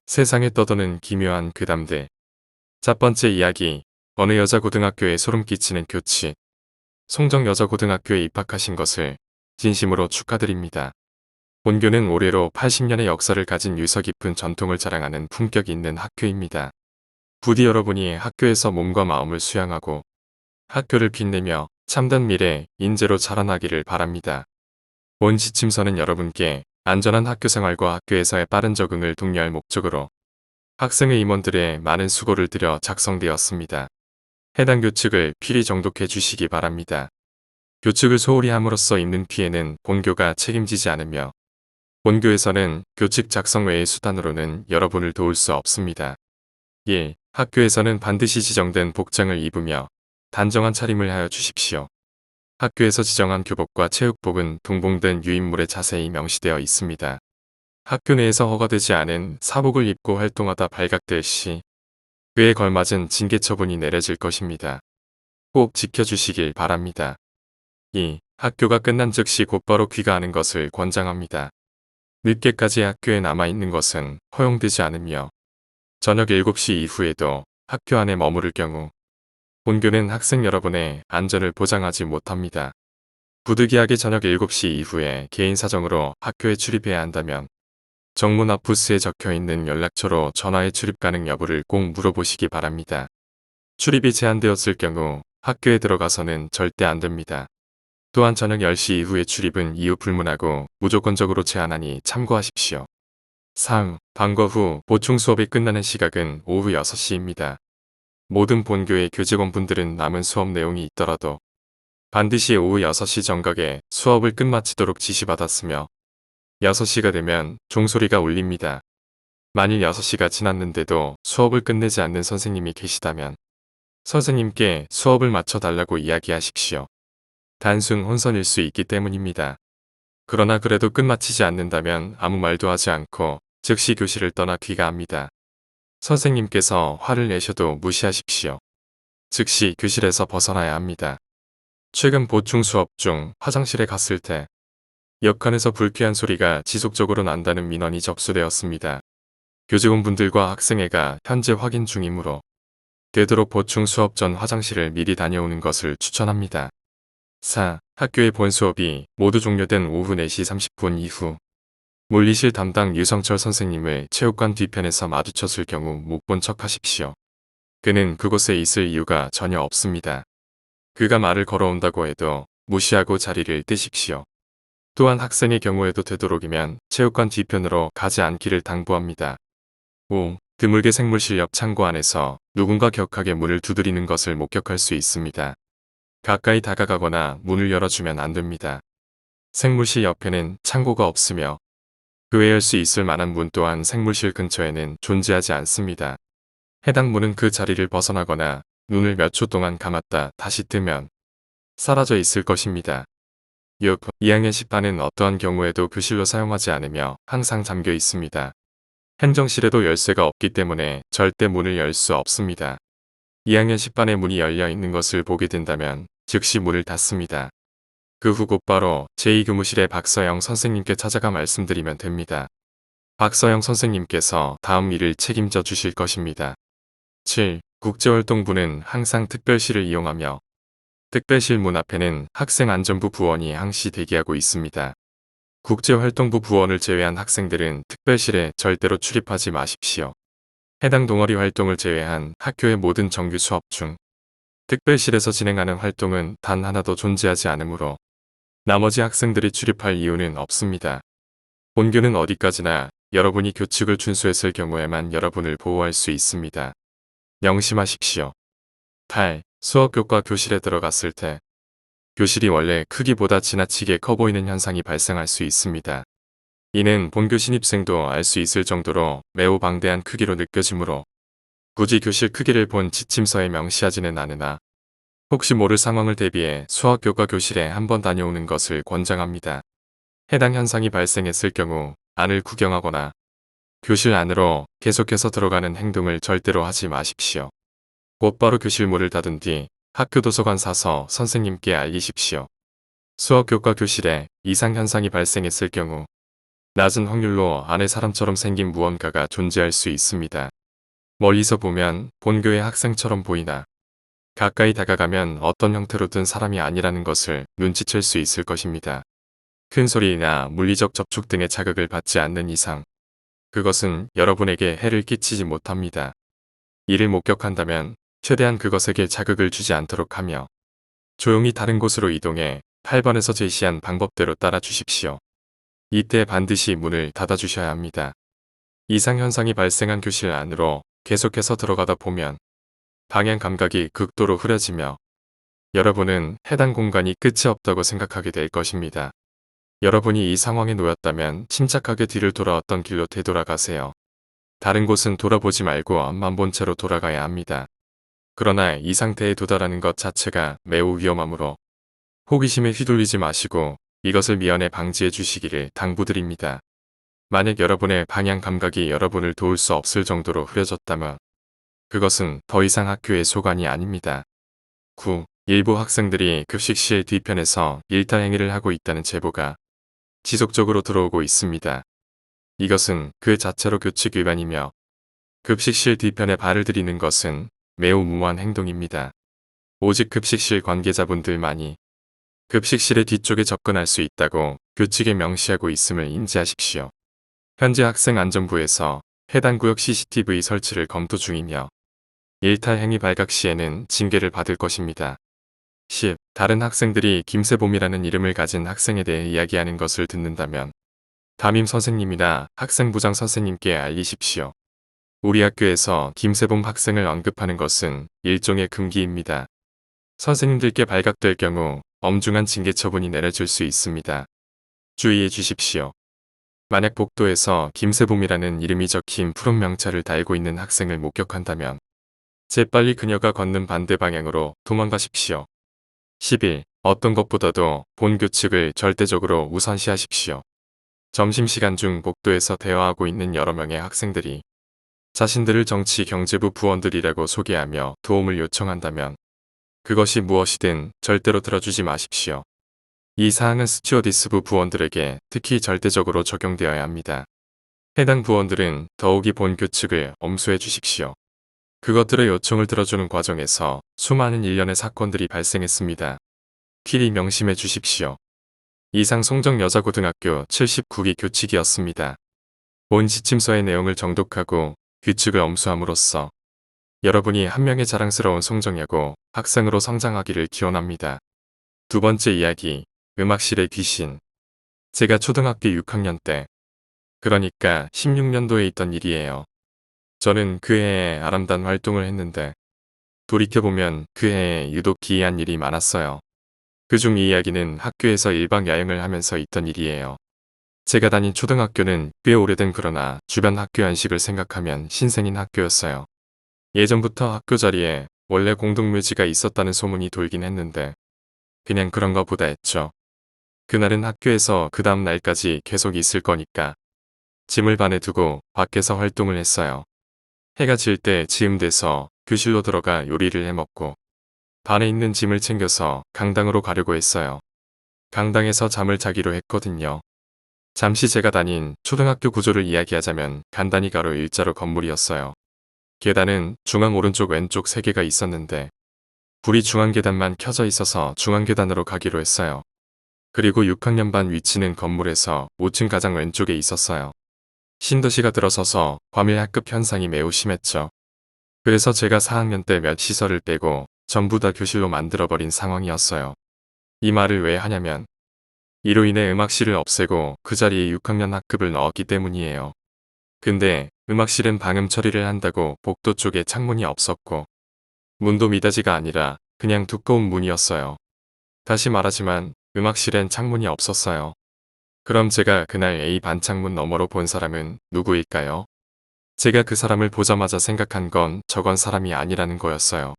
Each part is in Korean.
세상에 떠도는 기묘한 괴담들. 첫 번째 이야기. 어느 여자 고등학교에 소름 끼치는 교칙. 송정 여자고등학교에 입학하신 것을 진심으로 축하드립니다. 본교는 올해로 80년의 역사를 가진 유서 깊은 전통을 자랑하는 품격 있는 학교입니다. 부디 여러분이 학교에서 몸과 마음을 수양하고 학교를 빛내며 참된 미래 인재로 자라나기를 바랍니다. 본 지침서는 여러분께 안전한 학교 생활과 학교에서의 빠른 적응을 독려할 목적으로 학생의 임원들의 많은 수고를 들여 작성되었습니다. 해당 교칙을 필히 정독해 주시기 바랍니다. 교칙을 소홀히 함으로써 입는 피해는 본교가 책임지지 않으며 본교에서는 교칙 작성 외의 수단으로는 여러분을 도울 수 없습니다. 1. 학교에서는 반드시 지정된 복장을 입으며 단정한 차림을 하여 주십시오. 학교에서 지정한 교복과 체육복은 동봉 등 유인물에 자세히 명시되어 있습니다. 학교 내에서 허가되지 않은 사복을 입고 활동하다 발각될 시 그에 걸맞은 징계 처분이 내려질 것입니다. 꼭 지켜주시길 바랍니다. 2. 학교가 끝난 즉시 곧바로 귀가하는 것을 권장합니다. 늦게까지 학교에 남아있는 것은 허용되지 않으며 저녁 7시 이후에도 학교 안에 머무를 경우 본교는 학생 여러분의 안전을 보장하지 못합니다. 부득이하게 저녁 7시 이후에 개인 사정으로 학교에 출입해야 한다면 정문 앞 부스에 적혀있는 연락처로 전화의 출입 가능 여부를 꼭 물어보시기 바랍니다. 출입이 제한되었을 경우 학교에 들어가서는 절대 안 됩니다. 또한 저녁 10시 이후의 출입은 이유 불문하고 무조건적으로 제한하니 참고하십시오. 3. 방과 후 보충 수업이 끝나는 시각은 오후 6시입니다. 모든 본교의 교직원분들은 남은 수업 내용이 있더라도 반드시 오후 6시 정각에 수업을 끝마치도록 지시받았으며 6시가 되면 종소리가 울립니다. 만일 6시가 지났는데도 수업을 끝내지 않는 선생님이 계시다면 선생님께 수업을 마쳐달라고 이야기하십시오. 단순 혼선일 수 있기 때문입니다. 그러나 그래도 끝마치지 않는다면 아무 말도 하지 않고 즉시 교실을 떠나 귀가합니다. 선생님께서 화를 내셔도 무시하십시오. 즉시 교실에서 벗어나야 합니다. 최근 보충 수업 중 화장실에 갔을 때 역관에서 불쾌한 소리가 지속적으로 난다는 민원이 접수되었습니다. 교직원분들과 학생회가 현재 확인 중이므로 되도록 보충 수업 전 화장실을 미리 다녀오는 것을 추천합니다. 4. 학교의 본 수업이 모두 종료된 오후 4시 30분 이후 물리실 담당 유성철 선생님을 체육관 뒤편에서 마주쳤을 경우 못 본 척 하십시오. 그는 그곳에 있을 이유가 전혀 없습니다. 그가 말을 걸어온다고 해도 무시하고 자리를 뜨십시오. 또한 학생의 경우에도 되도록이면 체육관 뒤편으로 가지 않기를 당부합니다. 5. 드물게 생물실 옆 창고 안에서 누군가 격하게 문을 두드리는 것을 목격할 수 있습니다. 가까이 다가가거나 문을 열어주면 안 됩니다. 생물실 옆에는 창고가 없으며 그 외에 열 수 있을 만한 문 또한 생물실 근처에는 존재하지 않습니다. 해당 문은 그 자리를 벗어나거나 눈을 몇 초 동안 감았다 다시 뜨면 사라져 있을 것입니다. 6. 2학년 10반은 어떠한 경우에도 교실로 사용하지 않으며 항상 잠겨 있습니다. 행정실에도 열쇠가 없기 때문에 절대 문을 열 수 없습니다. 2학년 10반의 문이 열려 있는 것을 보게 된다면 즉시 문을 닫습니다. 그 후 곧바로 제2교무실의 박서영 선생님께 찾아가 말씀드리면 됩니다. 박서영 선생님께서 다음 일을 책임져 주실 것입니다. 7. 국제활동부는 항상 특별실을 이용하며 특별실 문 앞에는 학생안전부 부원이 항시 대기하고 있습니다. 국제활동부 부원을 제외한 학생들은 특별실에 절대로 출입하지 마십시오. 해당 동아리 활동을 제외한 학교의 모든 정규 수업 중 특별실에서 진행하는 활동은 단 하나도 존재하지 않으므로 나머지 학생들이 출입할 이유는 없습니다. 본교는 어디까지나 여러분이 교칙을 준수했을 경우에만 여러분을 보호할 수 있습니다. 명심하십시오. 8. 수업교과 교실에 들어갔을 때 교실이 원래 크기보다 지나치게 커 보이는 현상이 발생할 수 있습니다. 이는 본교 신입생도 알 수 있을 정도로 매우 방대한 크기로 느껴지므로 굳이 교실 크기를 본 지침서에 명시하지는 않으나 혹시 모를 상황을 대비해 수학교과 교실에 한번 다녀오는 것을 권장합니다. 해당 현상이 발생했을 경우 안을 구경하거나 교실 안으로 계속해서 들어가는 행동을 절대로 하지 마십시오. 곧바로 교실 문을 닫은 뒤 학교 도서관 사서 선생님께 알리십시오. 수학교과 교실에 이상 현상이 발생했을 경우 낮은 확률로 안에 사람처럼 생긴 무언가가 존재할 수 있습니다. 멀리서 보면 본교의 학생처럼 보이나 가까이 다가가면 어떤 형태로든 사람이 아니라는 것을 눈치챌 수 있을 것입니다. 큰 소리나 물리적 접촉 등의 자극을 받지 않는 이상 그것은 여러분에게 해를 끼치지 못합니다. 이를 목격한다면 최대한 그것에게 자극을 주지 않도록 하며 조용히 다른 곳으로 이동해 8번에서 제시한 방법대로 따라 주십시오. 이때 반드시 문을 닫아주셔야 합니다. 이상 현상이 발생한 교실 안으로 계속해서 들어가다 보면 방향 감각이 극도로 흐려지며 여러분은 해당 공간이 끝이 없다고 생각하게 될 것입니다. 여러분이 이 상황에 놓였다면 침착하게 뒤를 돌아왔던 길로 되돌아가세요. 다른 곳은 돌아보지 말고 앞만 본 채로 돌아가야 합니다. 그러나 이 상태에 도달하는 것 자체가 매우 위험하므로 호기심에 휘둘리지 마시고 이것을 미연에 방지해 주시기를 당부드립니다. 만약 여러분의 방향 감각이 여러분을 도울 수 없을 정도로 흐려졌다면 그것은 더 이상 학교의 소관이 아닙니다. 9. 일부 학생들이 급식실 뒤편에서 일탈 행위를 하고 있다는 제보가 지속적으로 들어오고 있습니다. 이것은 그 자체로 규칙 위반이며 급식실 뒤편에 발을 들이는 것은 매우 무모한 행동입니다. 오직 급식실 관계자분들만이 급식실의 뒤쪽에 접근할 수 있다고 규칙에 명시하고 있음을 인지하십시오. 현재 학생안전부에서 해당 구역 CCTV 설치를 검토 중이며 일탈 행위 발각 시에는 징계를 받을 것입니다. 10. 다른 학생들이 김세봄이라는 이름을 가진 학생에 대해 이야기하는 것을 듣는다면 담임 선생님이나 학생부장 선생님께 알리십시오. 우리 학교에서 김세봄 학생을 언급하는 것은 일종의 금기입니다. 선생님들께 발각될 경우 엄중한 징계 처분이 내려질 수 있습니다. 주의해 주십시오. 만약 복도에서 김세봄이라는 이름이 적힌 푸른 명찰을 달고 있는 학생을 목격한다면 재빨리 그녀가 걷는 반대 방향으로 도망가십시오. 11. 어떤 것보다도 본 규칙을 절대적으로 우선시하십시오. 점심시간 중 복도에서 대화하고 있는 여러 명의 학생들이 자신들을 정치 경제부 부원들이라고 소개하며 도움을 요청한다면 그것이 무엇이든 절대로 들어주지 마십시오. 이 사항은 스튜어디스부 부원들에게 특히 절대적으로 적용되어야 합니다. 해당 부원들은 더욱이 본 규칙을 엄수해 주십시오. 그것들의 요청을 들어주는 과정에서 수많은 일련의 사건들이 발생했습니다. 필히 명심해 주십시오. 이상 송정여자고등학교 79기 규칙이었습니다. 본 지침서의 내용을 정독하고 규칙을 엄수함으로써 여러분이 한 명의 자랑스러운 송정여고 학생으로 성장하기를 기원합니다. 두 번째 이야기, 음악실의 귀신. 제가 초등학교 6학년 때, 그러니까 16년도에 있던 일이에요. 저는 그 해에 아람단 활동을 했는데 돌이켜보면 그 해에 유독 기이한 일이 많았어요. 그중 이 이야기는 학교에서 1박 야행을 하면서 있던 일이에요. 제가 다닌 초등학교는 꽤 오래된 그러나 주변 학교 안식을 생각하면 신생인 학교였어요. 예전부터 학교 자리에 원래 공동묘지가 있었다는 소문이 돌긴 했는데 그냥 그런가 보다 했죠. 그날은 학교에서 그 다음 날까지 계속 있을 거니까 짐을 반에 두고 밖에서 활동을 했어요. 해가 질 때 즈음 돼서 교실로 들어가 요리를 해먹고 반에 있는 짐을 챙겨서 강당으로 가려고 했어요. 강당에서 잠을 자기로 했거든요. 잠시 제가 다닌 초등학교 구조를 이야기하자면 간단히 가로 일자로 건물이었어요. 계단은 중앙 오른쪽 왼쪽 3개가 있었는데 불이 중앙 계단만 켜져 있어서 중앙 계단으로 가기로 했어요. 그리고 6학년 반 위치는 건물에서 5층 가장 왼쪽에 있었어요. 신도시가 들어서서 과밀 학급 현상이 매우 심했죠. 그래서 제가 4학년 때 몇 시설을 빼고 전부 다 교실로 만들어버린 상황이었어요. 이 말을 왜 하냐면 이로 인해 음악실을 없애고 그 자리에 6학년 학급을 넣었기 때문이에요. 근데 음악실은 방음 처리를 한다고 복도 쪽에 창문이 없었고 문도 미닫이가 아니라 그냥 두꺼운 문이었어요. 다시 말하지만 음악실엔 창문이 없었어요. 그럼 제가 그날 A 반창문 너머로 본 사람은 누구일까요? 제가 그 사람을 보자마자 생각한 건 저건 사람이 아니라는 거였어요.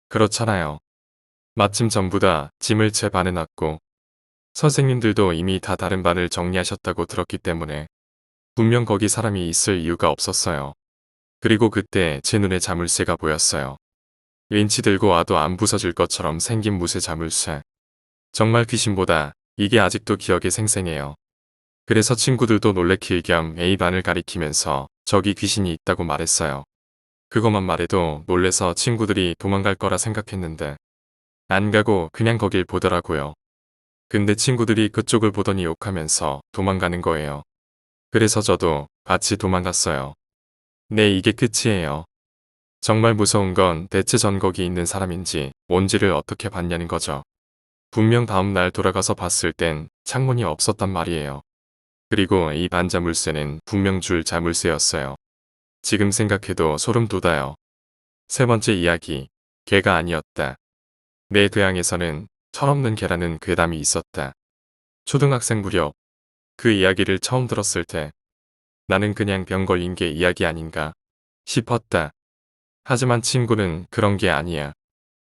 그렇잖아요. 마침 전부 다 짐을 제 반에 놨고 선생님들도 이미 다 다른 반을 정리하셨다고 들었기 때문에 분명 거기 사람이 있을 이유가 없었어요. 그리고 그때 제 눈에 자물쇠가 보였어요. 윈치 들고 와도 안 부서질 것처럼 생긴 무쇠 자물쇠. 정말 귀신보다 이게 아직도 기억에 생생해요. 그래서 친구들도 놀래킬 겸 A반을 가리키면서 저기 귀신이 있다고 말했어요. 그것만 말해도 놀래서 친구들이 도망갈 거라 생각했는데 안 가고 그냥 거길 보더라고요. 근데 친구들이 그쪽을 보더니 욕하면서 도망가는 거예요. 그래서 저도 같이 도망갔어요. 네, 이게 끝이에요. 정말 무서운 건 대체 전 거기 있는 사람인지 뭔지를 어떻게 봤냐는 거죠. 분명 다음 날 돌아가서 봤을 땐 창문이 없었단 말이에요. 그리고 이 반자물쇠는 분명 줄 자물쇠였어요. 지금 생각해도 소름 돋아요. 세 번째 이야기, 개가 아니었다. 내 교양에서는 철없는 개라는 괴담이 있었다. 초등학생 무렵 그 이야기를 처음 들었을 때 나는 그냥 병 걸린 게 이야기 아닌가 싶었다. 하지만 친구는 그런 게 아니야.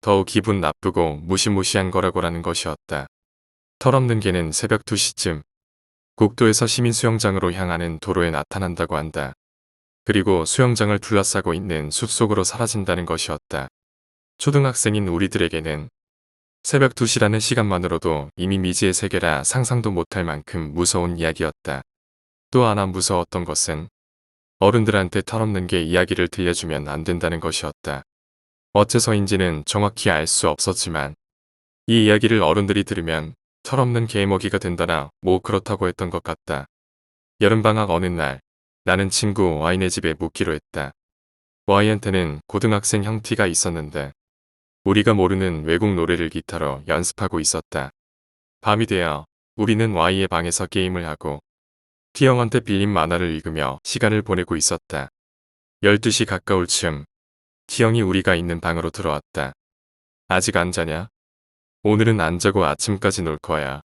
더욱 기분 나쁘고 무시무시한 거라고라는 것이었다. 털없는 개는 새벽 2시쯤 국도에서 시민 수영장으로 향하는 도로에 나타난다고 한다. 그리고 수영장을 둘러싸고 있는 숲속으로 사라진다는 것이었다. 초등학생인 우리들에게는 새벽 2시라는 시간만으로도 이미 미지의 세계라 상상도 못할 만큼 무서운 이야기였다. 또 하나 무서웠던 것은 어른들한테 털없는 게 이야기를 들려주면 안 된다는 것이었다. 어째서인지는 정확히 알 수 없었지만 이 이야기를 어른들이 들으면 털없는 개 먹이가 된다나 뭐 그렇다고 했던 것 같다. 여름방학 어느 날 나는 친구 Y네 집에 묵기로 했다. Y한테는 고등학생 형티가 있었는데 우리가 모르는 외국 노래를 기타로 연습하고 있었다. 밤이 되어 우리는 Y의 방에서 게임을 하고 T형한테 빌린 만화를 읽으며 시간을 보내고 있었다. 12시 가까울 즈음 T형이 우리가 있는 방으로 들어왔다. 아직 안 자냐? 오늘은 안 자고 아침까지 놀 거야.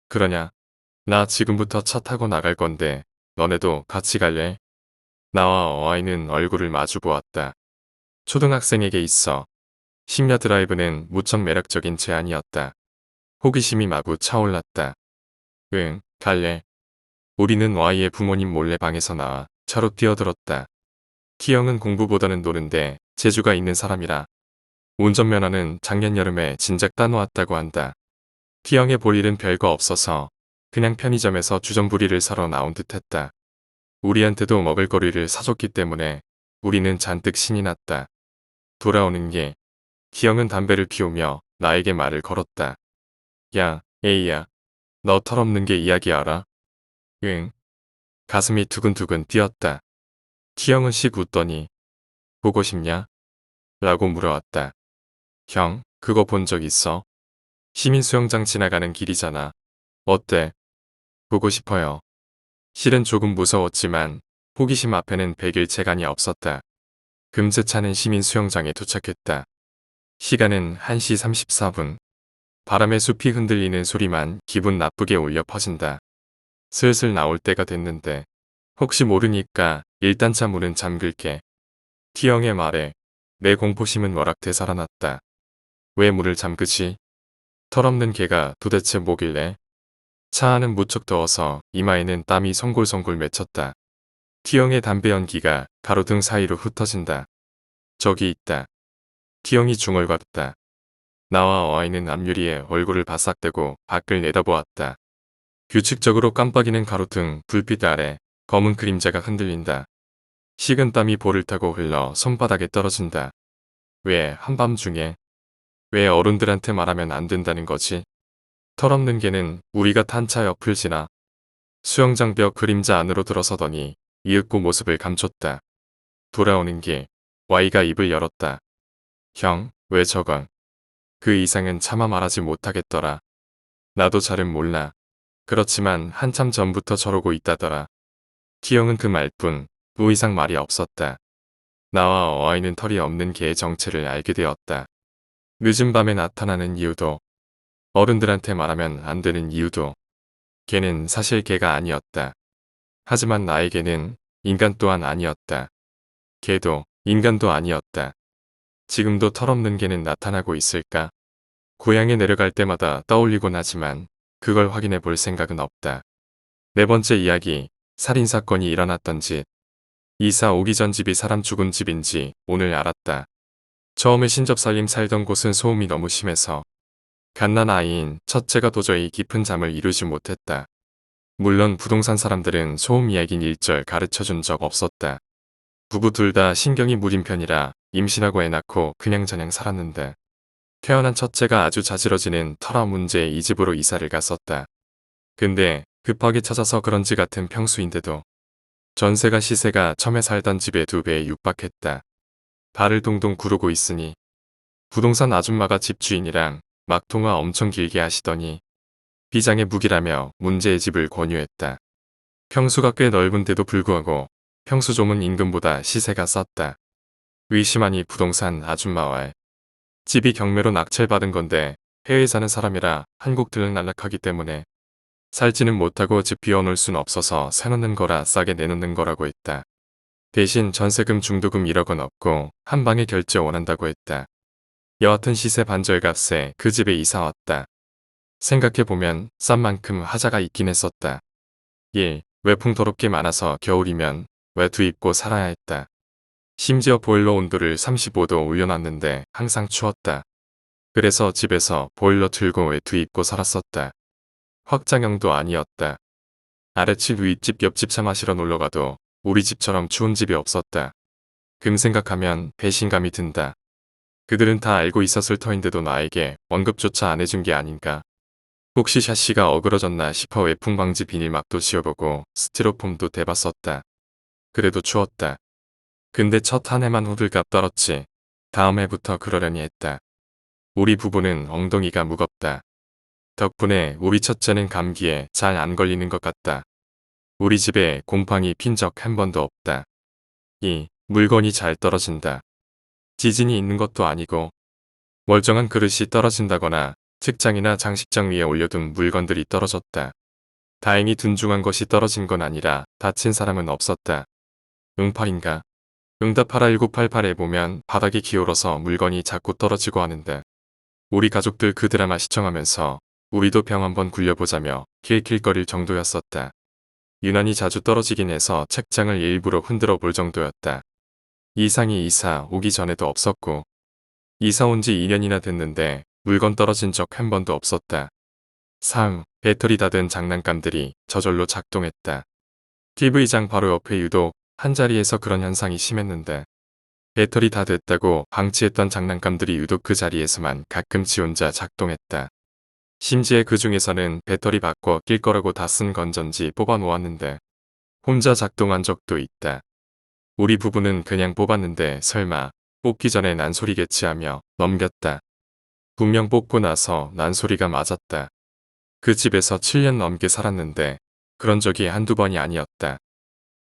그러냐? 나 지금부터 차 타고 나갈 건데 너네도 같이 갈래? 나와 Y는 얼굴을 마주 보았다. 초등학생에게 있어 심야 드라이브는 무척 매력적인 제안이었다. 호기심이 마구 차올랐다. 응, 갈래. 우리는 Y의 부모님 몰래 방에서 나와 차로 뛰어들었다. T형은 공부보다는 노는데 재주가 있는 사람이라 운전면허는 작년 여름에 진작 따놓았다고 한다. T형의 볼 일은 별거 없어서 그냥 편의점에서 주전부리를 사러 나온 듯했다. 우리한테도 먹을거리를 사줬기 때문에 우리는 잔뜩 신이 났다. 돌아오는 게 T형은 담배를 피우며 나에게 말을 걸었다. 야, 에이야, 너 털없는 게 이야기 알아? 응. 가슴이 두근두근 뛰었다. T형은 씩 웃더니 보고 싶냐? 라고 물어왔다. 형, 그거 본 적 있어? 시민수영장 지나가는 길이잖아. 어때? 보고 싶어요. 실은 조금 무서웠지만 호기심 앞에는 백일체간이 없었다. 금세 차는 시민수영장에 도착했다. 시간은 1시 34분. 바람에 숲이 흔들리는 소리만 기분 나쁘게 울려 퍼진다. 슬슬 나올 때가 됐는데 혹시 모르니까 일단 차 문은 잠글게. T형의 말에 내 공포심은 워낙 되살아났다. 왜 문을 잠그지? 털없는 개가 도대체 뭐길래? 차 안은 무척 더워서 이마에는 땀이 송골송골 맺혔다. T형의 담배 연기가 가로등 사이로 흩어진다. 저기 있다. T형이 중얼거렸다. 나와 Y는 앞유리에 얼굴을 바싹대고 밖을 내다보았다. 규칙적으로 깜빡이는 가로등 불빛 아래 검은 그림자가 흔들린다. 식은 땀이 볼을 타고 흘러 손바닥에 떨어진다. 왜 한밤중에? 왜 어른들한테 말하면 안 된다는 거지? 털없는 개는 우리가 탄 차 옆을 지나 수영장 벽 그림자 안으로 들어서더니 이윽고 모습을 감췄다. 돌아오는 길 Y가 입을 열었다. 형, 왜 저건? 그 이상은 차마 말하지 못하겠더라. 나도 잘은 몰라. 그렇지만 한참 전부터 저러고 있다더라. T형은 그 말뿐 무 이상 말이 없었다. 나와 Y는 털이 없는 개의 정체를 알게 되었다. 늦은 밤에 나타나는 이유도 어른들한테 말하면 안 되는 이유도 걔는 사실 개가 아니었다. 하지만 나에게는 인간 또한 아니었다. 개도 인간도 아니었다. 지금도 털없는 개는 나타나고 있을까? 고향에 내려갈 때마다 떠올리곤 하지만 그걸 확인해 볼 생각은 없다. 네 번째 이야기, 살인사건이 일어났던 집. 이사 오기 전 집이 사람 죽은 집인지 오늘 알았다. 처음에 신접살림 살던 곳은 소음이 너무 심해서 갓난 아이인 첫째가 도저히 깊은 잠을 이루지 못했다. 물론 부동산 사람들은 소음 이야기는 일절 가르쳐준 적 없었다. 부부 둘 다 신경이 무딘 편이라 임신하고 애 낳고 그냥저냥 살았는데 태어난 첫째가 아주 자지러지는 터라 문제에 이 집으로 이사를 갔었다. 근데 급하게 찾아서 그런지 같은 평수인데도 전세가 시세가 처음에 살던 집의 2배에 육박했다. 발을 동동 구르고 있으니 부동산 아줌마가 집주인이랑 막 통화 엄청 길게 하시더니 비장의 무기라며 문제의 집을 권유했다. 평수가 꽤 넓은데도 불구하고 평수 좁은 인근보다 시세가 쌌다. 의심하니 부동산 아줌마와 집이 경매로 낙찰받은 건데 해외에 사는 사람이라 한국 들락날락하기 때문에 살지는 못하고 집 비워놓을 순 없어서 사놓는 거라 싸게 내놓는 거라고 했다. 대신 전세금 중도금 1억 원 없고 한 방에 결제 원한다고 했다. 여하튼 시세 반절값에 그 집에 이사 왔다. 생각해보면 싼 만큼 하자가 있긴 했었다. 1. 외풍 더럽게 많아서 겨울이면 외투 입고 살아야 했다. 심지어 보일러 온도를 35도 올려놨는데 항상 추웠다. 그래서 집에서 보일러 틀고 외투 입고 살았었다. 확장형도 아니었다. 아래집 윗집 옆집 차 마시러 놀러가도 우리 집처럼 추운 집이 없었다. 금 생각하면 배신감이 든다. 그들은 다 알고 있었을 터인데도 나에게 언급조차 안 해준 게 아닌가. 혹시 샤시가 어그러졌나 싶어 외풍 방지 비닐막도 씌워보고 스티로폼도 대봤었다. 그래도 추웠다. 근데 첫 한 해만 호들갑 떨었지. 다음 해부터 그러려니 했다. 우리 부부는 엉덩이가 무겁다. 덕분에 우리 첫째는 감기에 잘 안 걸리는 것 같다. 우리 집에 곰팡이 핀 적 한 번도 없다. 2. 물건이 잘 떨어진다. 지진이 있는 것도 아니고 멀쩡한 그릇이 떨어진다거나 책장이나 장식장 위에 올려둔 물건들이 떨어졌다. 다행히 둔중한 것이 떨어진 건 아니라 다친 사람은 없었다. 응팔인가? 응답하라 1988에 보면 바닥이 기울어서 물건이 자꾸 떨어지고 하는데 우리 가족들 그 드라마 시청하면서 우리도 병 한번 굴려보자며 킬킬거릴 정도였었다. 유난히 자주 떨어지긴 해서 책장을 일부러 흔들어 볼 정도였다. 이상이 이사 오기 전에도 없었고 이사 온 지 2년이나 됐는데 물건 떨어진 적 한 번도 없었다. 3. 배터리 닫은 장난감들이 저절로 작동했다. TV장 바로 옆에 유독 한자리에서 그런 현상이 심했는데 배터리 다 됐다고 방치했던 장난감들이 유독 그 자리에서만 가끔씩 혼자 작동했다. 심지어 그 중에서는 배터리 바꿔 낄 거라고 다 쓴 건전지 뽑아 놓았는데 혼자 작동한 적도 있다. 우리 부부는 그냥 뽑았는데 설마 뽑기 전에 난소리겠지 하며 넘겼다. 분명 뽑고 나서 난소리가 맞았다. 그 집에서 7년 넘게 살았는데 그런 적이 한두 번이 아니었다.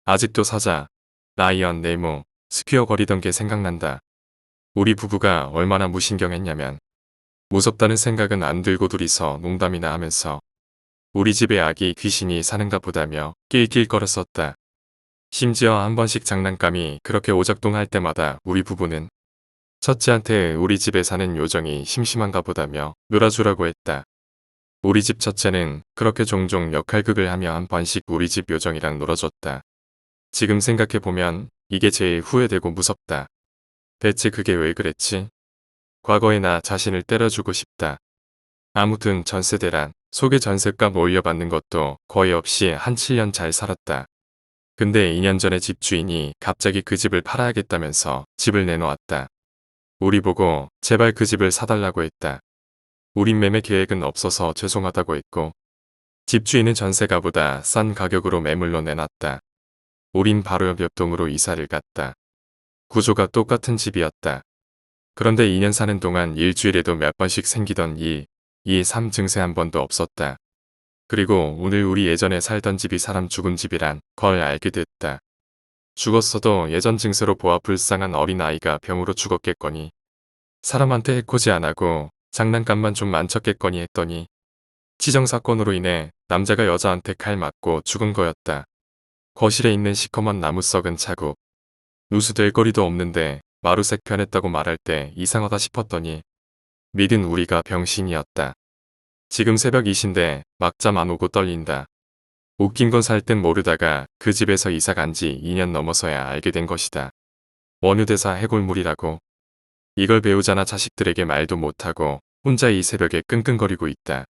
아직도 사자, 라이언, 네모, 스퀴어 거리던 게 생각난다. 우리 부부가 얼마나 무신경했냐면 무섭다는 생각은 안 들고 둘이서 농담이나 하면서 우리 집에 아기 귀신이 사는가 보다며 낄낄거렸었다. 심지어 한 번씩 장난감이 그렇게 오작동할 때마다 우리 부부는 첫째한테 우리 집에 사는 요정이 심심한가 보다며 놀아주라고 했다. 우리 집 첫째는 그렇게 종종 역할극을 하며 한 번씩 우리 집 요정이랑 놀아줬다. 지금 생각해보면 이게 제일 후회되고 무섭다. 대체 그게 왜 그랬지? 과거에 나 자신을 때려주고 싶다. 아무튼 전세대란 속에 전셋값 올려받는 것도 거의 없이 한 7년 잘 살았다. 근데 2년 전에 집주인이 갑자기 그 집을 팔아야겠다면서 집을 내놓았다. 우리 보고 제발 그 집을 사달라고 했다. 우린 매매 계획은 없어서 죄송하다고 했고 집주인은 전세가보다 싼 가격으로 매물로 내놨다. 우린 바로 옆 동으로 이사를 갔다. 구조가 똑같은 집이었다. 그런데 2년 사는 동안 일주일에도 몇 번씩 생기던 1, 2, 3 증세 한 번도 없었다. 그리고 오늘 우리 예전에 살던 집이 사람 죽은 집이란 걸 알게 됐다. 죽었어도 예전 증세로 보아 불쌍한 어린아이가 병으로 죽었겠거니. 사람한테 해코지 안 하고 장난감만 좀 만졌겠거니 했더니 치정사건으로 인해 남자가 여자한테 칼 맞고 죽은 거였다. 거실에 있는 시커먼 나무 썩은 자국. 누수될 거리도 없는데 마루색 변했다고 말할 때 이상하다 싶었더니 믿은 우리가 병신이었다. 지금 새벽 2시인데 막 잠 안 오고 떨린다. 웃긴 건 살 땐 모르다가 그 집에서 이사 간 지 2년 넘어서야 알게 된 것이다. 원효대사 해골물이라고. 이걸 배우자나 자식들에게 말도 못하고 혼자 이 새벽에 끙끙거리고 있다.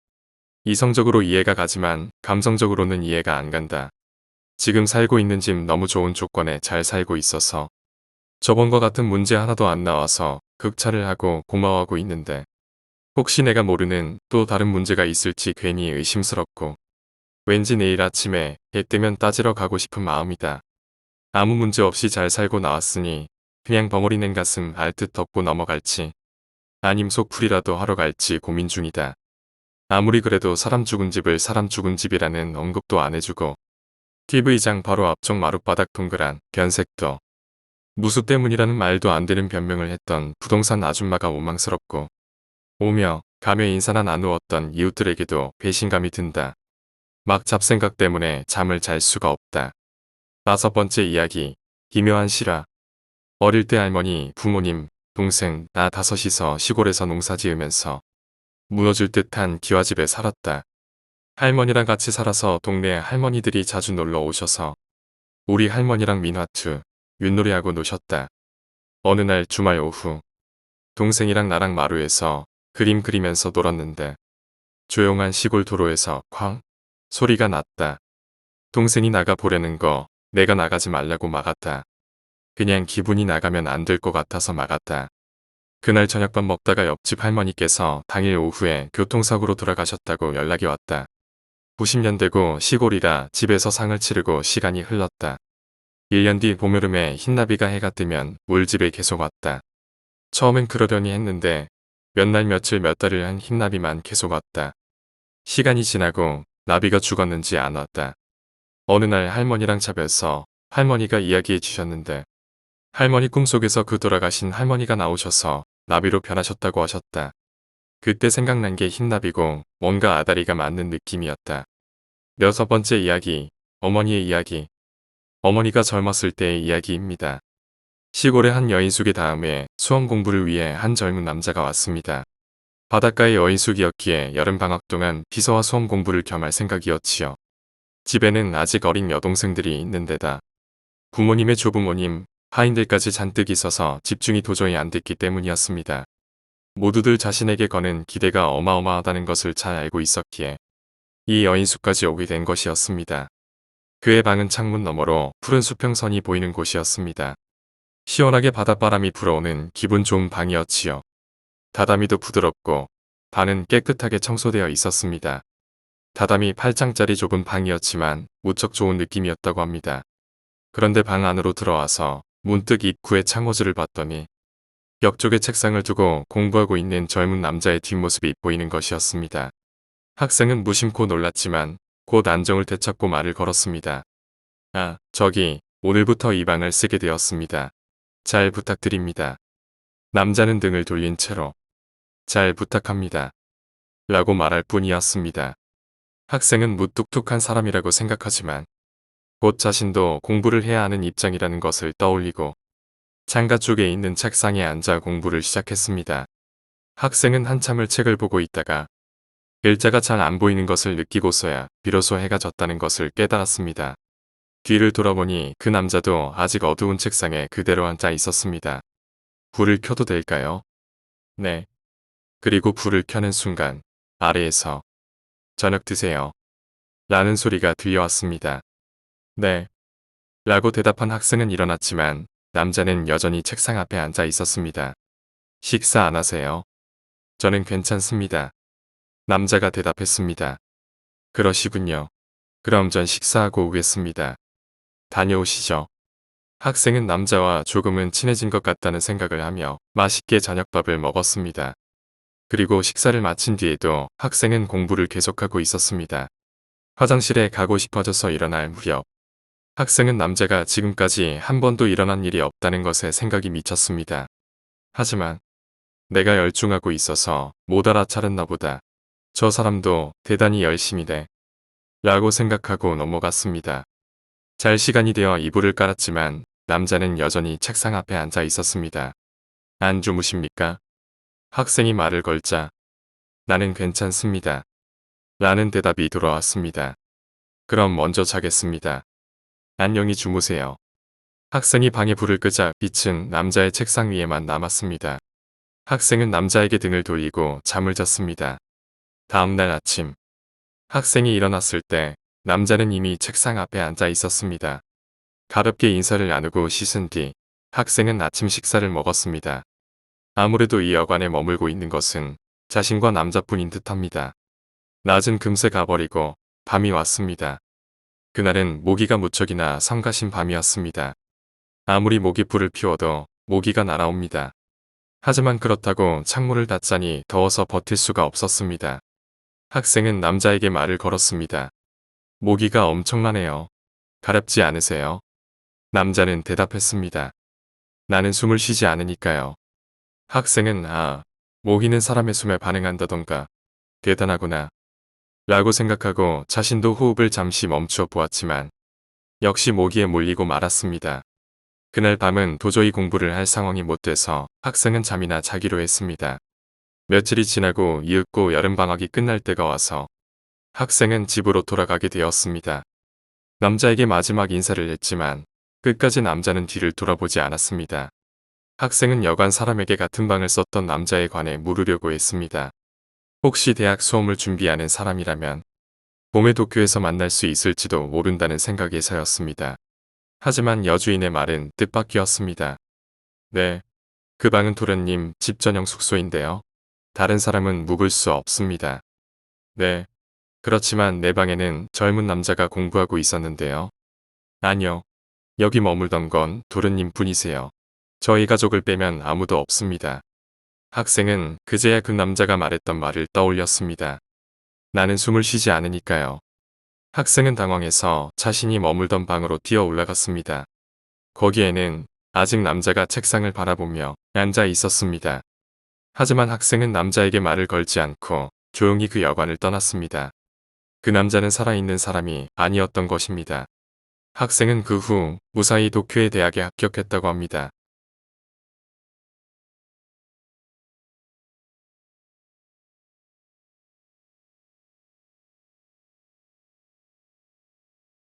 이성적으로 이해가 가지만 감성적으로는 이해가 안 간다. 지금 살고 있는 집 너무 좋은 조건에 잘 살고 있어서 저번과 같은 문제 하나도 안 나와서 극찬을 하고 고마워하고 있는데 혹시 내가 모르는 또 다른 문제가 있을지 괜히 의심스럽고 왠지 내일 아침에 해 뜨면 따지러 가고 싶은 마음이다. 아무 문제 없이 잘 살고 나왔으니 그냥 버무리는 가슴 알듯 덮고 넘어갈지 아님 속풀이라도 하러 갈지 고민 중이다. 아무리 그래도 사람 죽은 집을 사람 죽은 집이라는 언급도 안 해주고 TV장 바로 앞쪽 마룻바닥 동그란 변색도 무수 때문이라는 말도 안 되는 변명을 했던 부동산 아줌마가 원망스럽고 오며 가며 인사나 나누었던 이웃들에게도 배신감이 든다. 막 잡생각 때문에 잠을 잘 수가 없다. 5번째 이야기. 기묘한 실화. 어릴 때 할머니, 부모님, 동생, 나 다섯이서 시골에서 농사 지으면서 무너질 듯한 기와집에 살았다. 할머니랑 같이 살아서 동네 할머니들이 자주 놀러 오셔서 우리 할머니랑 민화투, 윷놀이하고 노셨다. 어느 날 주말 오후 동생이랑 나랑 마루에서 그림 그리면서 놀았는데 조용한 시골 도로에서 쾅 소리가 났다. 동생이 나가 보려는 거 내가 나가지 말라고 막았다. 그냥 기분이 나가면 안 될 것 같아서 막았다. 그날 저녁밥 먹다가 옆집 할머니께서 당일 오후에 교통사고로 돌아가셨다고 연락이 왔다. 90년 되고 시골이라 집에서 상을 치르고 시간이 흘렀다. 1년 뒤 봄여름에 흰나비가 해가 뜨면 울집에 계속 왔다. 처음엔 그러려니 했는데 몇 날 며칠 몇 달을 한 흰나비만 계속 왔다. 시간이 지나고 나비가 죽었는지 안 왔다. 어느 날 할머니랑 잡여서 할머니가 이야기해 주셨는데 할머니 꿈속에서 그 돌아가신 할머니가 나오셔서 나비로 변하셨다고 하셨다. 그때 생각난 게 흰나비고 뭔가 아다리가 맞는 느낌이었다. 6번째 이야기. 어머니의 이야기. 어머니가 젊었을 때의 이야기입니다. 시골의 한 여인숙의 다음에 수험 공부를 위해 한 젊은 남자가 왔습니다. 바닷가의 여인숙이었기에 여름방학 동안 비서와 수험 공부를 겸할 생각이었지요. 집에는 아직 어린 여동생들이 있는 데다 부모님의 조부모님, 하인들까지 잔뜩 있어서 집중이 도저히 안 됐기 때문이었습니다. 모두들 자신에게 거는 기대가 어마어마하다는 것을 잘 알고 있었기에 이 여인숙까지 오게 된 것이었습니다. 그의 방은 창문 너머로 푸른 수평선이 보이는 곳이었습니다. 시원하게 바닷바람이 불어오는 기분 좋은 방이었지요. 다다미도 부드럽고 방은 깨끗하게 청소되어 있었습니다. 다다미 8장짜리 좁은 방이었지만 무척 좋은 느낌이었다고 합니다. 그런데 방 안으로 들어와서 문득 입구에 창호지를 봤더니 옆쪽에 책상을 두고 공부하고 있는 젊은 남자의 뒷모습이 보이는 것이었습니다. 학생은 무심코 놀랐지만 곧 안정을 되찾고 말을 걸었습니다. 아, 저기 오늘부터 이 방을 쓰게 되었습니다. 잘 부탁드립니다. 남자는 등을 돌린 채로 잘 부탁합니다. 라고 말할 뿐이었습니다. 학생은 무뚝뚝한 사람이라고 생각하지만 곧 자신도 공부를 해야 하는 입장이라는 것을 떠올리고 창가 쪽에 있는 책상에 앉아 공부를 시작했습니다. 학생은 한참을 책을 보고 있다가 글자가 잘 안 보이는 것을 느끼고서야 비로소 해가 졌다는 것을 깨달았습니다. 뒤를 돌아보니 그 남자도 아직 어두운 책상에 그대로 앉아 있었습니다. 불을 켜도 될까요? 네. 그리고 불을 켜는 순간 아래에서 저녁 드세요. 라는 소리가 들려왔습니다. 네. 라고 대답한 학생은 일어났지만 남자는 여전히 책상 앞에 앉아 있었습니다. 식사 안 하세요? 저는 괜찮습니다. 남자가 대답했습니다. 그러시군요. 그럼 전 식사하고 오겠습니다. 다녀오시죠. 학생은 남자와 조금은 친해진 것 같다는 생각을 하며 맛있게 저녁밥을 먹었습니다. 그리고 식사를 마친 뒤에도 학생은 공부를 계속하고 있었습니다. 화장실에 가고 싶어져서 일어날 무렵 학생은 남자가 지금까지 한 번도 일어난 일이 없다는 것에 생각이 미쳤습니다. 하지만 내가 열중하고 있어서 못 알아차렸나 보다. 저 사람도 대단히 열심히네. 라고 생각하고 넘어갔습니다. 잘 시간이 되어 이불을 깔았지만 남자는 여전히 책상 앞에 앉아 있었습니다. 안 주무십니까? 학생이 말을 걸자 나는 괜찮습니다. 라는 대답이 돌아왔습니다. 그럼 먼저 자겠습니다. 안녕히 주무세요. 학생이 방에 불을 끄자 빛은 남자의 책상 위에만 남았습니다. 학생은 남자에게 등을 돌리고 잠을 잤습니다. 다음 날 아침 학생이 일어났을 때 남자는 이미 책상 앞에 앉아 있었습니다. 가볍게 인사를 나누고 씻은 뒤 학생은 아침 식사를 먹었습니다. 아무래도 이 여관에 머물고 있는 것은 자신과 남자뿐인 듯합니다. 낮은 금세 가버리고 밤이 왔습니다. 그날은 모기가 무척이나 성가신 밤이었습니다. 아무리 모기불을 피워도 모기가 날아옵니다. 하지만 그렇다고 창문을 닫자니 더워서 버틸 수가 없었습니다. 학생은 남자에게 말을 걸었습니다. 모기가 엄청나네요. 가렵지 않으세요? 남자는 대답했습니다. 나는 숨을 쉬지 않으니까요. 학생은 모기는 사람의 숨에 반응한다던가 대단하구나 라고 생각하고 자신도 호흡을 잠시 멈추어 보았지만 역시 모기에 몰리고 말았습니다. 그날 밤은 도저히 공부를 할 상황이 못 돼서 학생은 잠이나 자기로 했습니다. 며칠이 지나고 이윽고 여름방학이 끝날 때가 와서 학생은 집으로 돌아가게 되었습니다. 남자에게 마지막 인사를 했지만 끝까지 남자는 뒤를 돌아보지 않았습니다. 학생은 여관 사람에게 같은 방을 썼던 남자에 관해 물으려고 했습니다. 혹시 대학 수험을 준비하는 사람이라면 봄에 도쿄에서 만날 수 있을지도 모른다는 생각에서였습니다. 하지만 여주인의 말은 뜻밖이었습니다. 네, 그 방은 도련님 집 전용 숙소인데요. 다른 사람은 묵을 수 없습니다. 네, 그렇지만 내 방에는 젊은 남자가 공부하고 있었는데요. 아니요, 여기 머물던 건 도련님 뿐이세요. 저희 가족을 빼면 아무도 없습니다. 학생은 그제야 그 남자가 말했던 말을 떠올렸습니다. 나는 숨을 쉬지 않으니까요. 학생은 당황해서 자신이 머물던 방으로 뛰어 올라갔습니다. 거기에는 아직 남자가 책상을 바라보며 앉아 있었습니다. 하지만 학생은 남자에게 말을 걸지 않고 조용히 그 여관을 떠났습니다. 그 남자는 살아있는 사람이 아니었던 것입니다. 학생은 그 후 무사히 도쿄의 대학에 합격했다고 합니다.